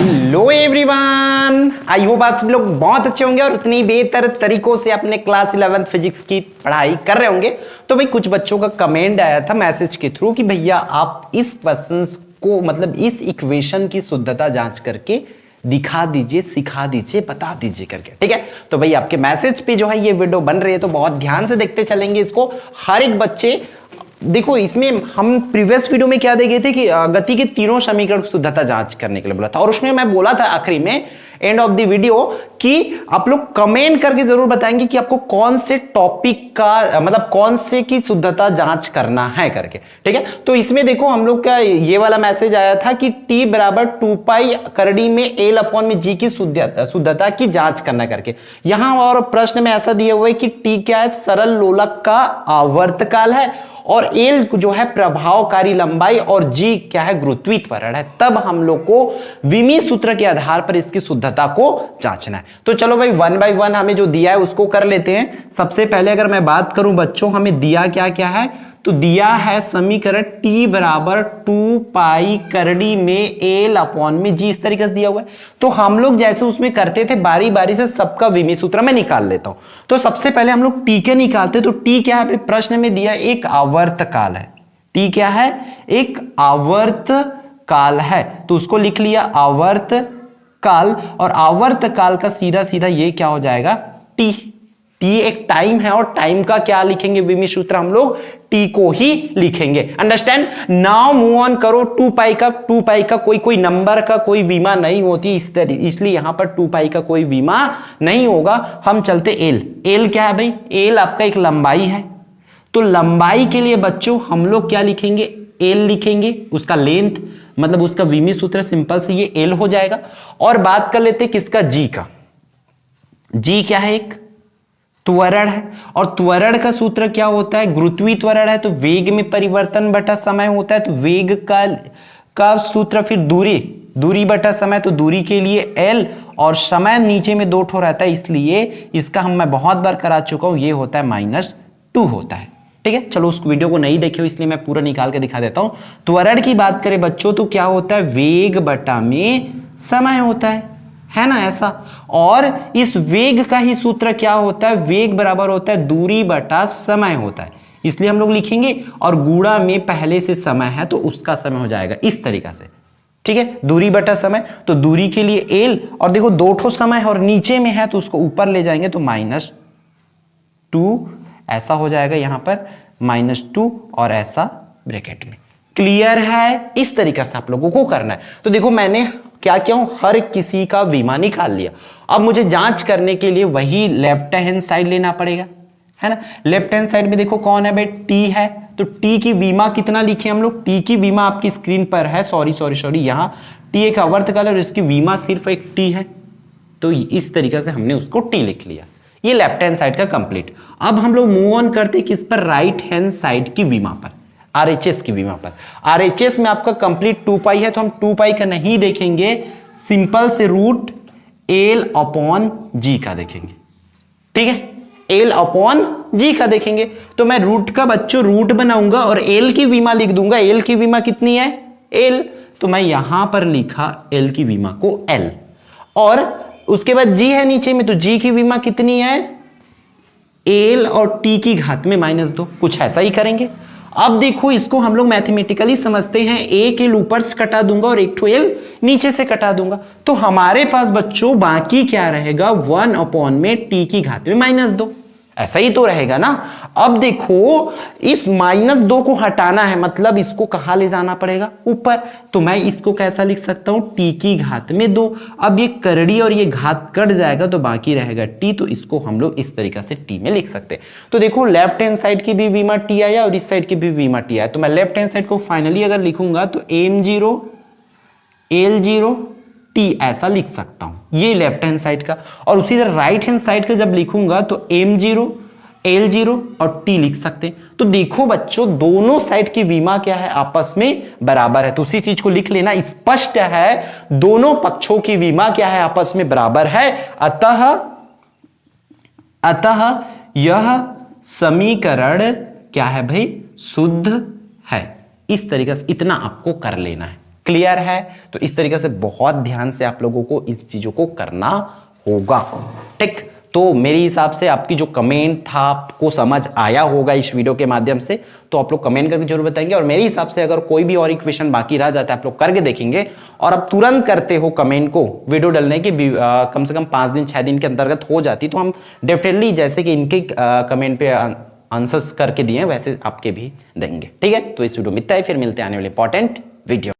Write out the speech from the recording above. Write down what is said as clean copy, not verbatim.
Hello everyone, I hope आप सब लोग बहुत अच्छे होंगे और उतनी बेहतर तरीकों से अपने क्लास 11 फिजिक्स की पढ़ाई कर रहे होंगे। तो भाई कुछ बच्चों का कमेंट आया था मैसेज के थ्रू कि भैया आप इस क्वेश्चंस को मतलब इस इक्वेशन की शुद्धता जांच करके दिखा दीजिए, सिखा दीजिए, बता दीजिए करके। ठीक है, तो भाई आपके मैसेज पे जो है ये वीडियो बन रही है, तो बहुत ध्यान से देखते चलेंगे इसको। हर एक बच्चे देखो, इसमें हम प्रीवियस वीडियो में क्या देखे थे कि गति के तीनों समीकरण की शुद्धता जांच करने के लिए बोला था, और उसमें मैं बोला था आखिरी में एंड ऑफ द वीडियो कि आप लोग कमेंट करके जरूर बताएंगे कि आपको कौन से टॉपिक का मतलब कौन से की शुद्धता जांच करना है करके। ठीक है, तो इसमें देखो हम लोग का ये वाला मैसेज आया था कि t बराबर 2 पाई करड़ी में एल अपॉन में जी की शुद्धता की जांच करना करके। यहां और प्रश्न में ऐसा दिया हुआ है कि t क्या है, सरल लोलक का आवर्तकाल है, और एल जो है प्रभावकारी लंबाई, और जी क्या है, गुरुत्वीय त्वरण है। तब हम लोग को विमी सूत्र के आधार पर इसकी शुद्धता को जांचना है। तो चलो भाई वन बाय वन हमें जो दिया है उसको कर लेते हैं। सबसे पहले अगर मैं बात करूं बच्चों, हमें दिया क्या क्या है, तो दिया है समीकरण t बराबर 2 पाई करड़ी में एल अपॉन में जी, इस तरीके से दिया हुआ है। तो हम लोग जैसे उसमें करते थे बारी बारी से सबका विमी सूत्र मैं निकाल लेता हूं। तो सबसे पहले हम लोग t के निकालते, तो t क्या है, प्रश्न में दिया एक आवर्त काल है। t क्या है, एक आवर्त काल है, तो उसको लिख लिया आवर्त काल, और आवर्त काल का सीधा सीधा ये क्या हो जाएगा, t। t एक टाइम है, और टाइम का क्या लिखेंगे विमी सूत्र, हम लोग t को ही लिखेंगे। अंडरस्टैंड। नाउ मूव ऑन करो। 2 पाई का कोई नंबर का कोई विमा नहीं होती, इसलिए यहां पर 2 पाई का कोई विमा नहीं होगा। हम चलते एल क्या है भाई, एल आपका एक लंबाई है। तो लंबाई के लिए बच्चों हम लोग क्या लिखेंगे, एल लिखेंगे, उसका लेंथ मतलब उसका विमी सूत्र सिंपल से ये एल हो जाएगा। और बात कर लेते किसका, जी का। जी क्या है, एक त्वरण है, और त्वरण का सूत्र क्या होता है, गुरुत्वीय त्वरण है, तो वेग में परिवर्तन बटा समय होता है। तो वेग का सूत्र फिर दूरी बटा समय, तो दूरी के लिए एल, और समय नीचे में 2 ठो रहता है, इसलिए इसका मैं बहुत बार करा चुका हूं, ये होता है -2 होता है। ठीक है, चलो उस वीडियो को नहीं देखे हो इसलिए मैं पूरा निकाल के दिखा देता हूं। त्वरण की बात करें बच्चों तो क्या होता है, वेग बटा में समय होता है ना, ऐसा। और इस वेग का ही सूत्र क्या होता है, वेग बराबर होता है दूरी बटा समय होता है, इसलिए हम लोग लिखेंगे, और गुणा में पहले से समय है तो उसका समय हो जाएगा इस तरीका से। ठीक है, दूरी बटा समय, तो दूरी के लिए एल, और देखो 2 ठो समय और नीचे में है तो उसको ऊपर ले जाएंगे तो -2 ऐसा हो जाएगा, यहां पर -2 और ऐसा ब्रैकेट में। क्लियर है, इस तरीके से आप लोगों को करना है। तो देखो मैंने क्या किया हूं, हर किसी का विमा निकाल लिया। अब मुझे जांच करने के लिए वही लेफ्ट हैंड साइड लेना पड़ेगा, है ना। लेफ्ट हैंड साइड में देखो कौन है भाई, टी है, तो टी की विमा कितना लिखे हम लोग, टी की विमा आपकी स्क्रीन पर है, सॉरी यहां टी एक आवर्तकाल है और इसकी विमा सिर्फ एक टी है, तो इस तरीके से हमने उसको टी लिख लिया। ये लेफ्ट हैंड साइड का कंप्लीट। अब हम लोग मूव ऑन करते किस पर, राइट हैंड साइड की विमा पर, आरएचएस की विमा पर। आरएचएस में आपका कंप्लीट 2 पाई है, तो हम 2 पाई का नहीं देखेंगे, सिंपल से रूट एल अपॉन जी का देखेंगे। ठीक है, एल अपॉन जी का देखेंगे, तो मैं रूट का बच्चों रूट बनाऊंगा और एल की विमा लिख दूंगा। एल की विमा कितनी है, एल, तो मैं यहां पर लिखा एल की विमा को एल, और उसके बाद जी है नीचे में, तो जी की विमा कितनी है, एल और टी की घात में -2, कुछ ऐसा ही करेंगे। अब देखो इसको हम लोग मैथमेटिकली समझते हैं, एक एल ऊपर से कटा दूंगा और एक ठो एल नीचे से कटा दूंगा, तो हमारे पास बच्चों बाकी क्या रहेगा, 1 अपॉन में टी की घात में -2, ऐसा ही तो रहेगा ना। अब देखो इस -2 को हटाना है, मतलब इसको कहां ले जाना पड़ेगा, ऊपर, तो मैं इसको कैसा लिख सकता हूं, टी की घात में 2। अब ये करड़ी और ये घात कट जाएगा तो बाकी रहेगा टी, तो इसको हम लोग इस तरीके से टी में लिख सकते हैं। तो देखो लेफ्ट हैंड साइड की भी विमा टी आया और इस साइड की भी विमा टी आया, तो मैं लेफ्ट हैंड साइड को फाइनली अगर लिखूंगा तो m0 l0 टी ऐसा लिख सकता हूं, ये लेफ्ट हैंड साइड का। और उसी तरह राइट हैंड साइड का जब लिखूंगा तो m0 l0 और t लिख सकते हैं। तो देखो बच्चों दोनों साइड की विमा क्या है, आपस में बराबर है, तो उसी चीज को लिख लेना, स्पष्ट है दोनों पक्षों की विमा क्या है, आपस में बराबर है। अतः यह समीकरण क्या है भाई, शुद्ध है। इस तरीके से इतना आपको कर लेना है। क्लियर है? तो इस तरीके से बहुत ध्यान से आप लोगों को इस चीजों को करना होगा। ठीक, तो मेरे हिसाब से आपकी जो कमेंट था आपको समझ आया होगा इस वीडियो के माध्यम से, तो आप लोग कमेंट करके जरूर बताएंगे। और मेरे हिसाब से अगर कोई भी और क्वेश्चन बाकी रह जाता है आप लोग करके देखेंगे, और अब तुरंत करते हो कमेंट को वीडियो डालने की कम से कम 5 दिन 6 दिन के अंतर्गत हो जाती, तो हम डेफिनेटली जैसे कि इनके कमेंट पे आंसर्स करके दिए वैसे आपके भी देंगे। ठीक है, तो इस वीडियो में इतना ही, फिर मिलते हैं आने वाले इंपॉर्टेंट वीडियो।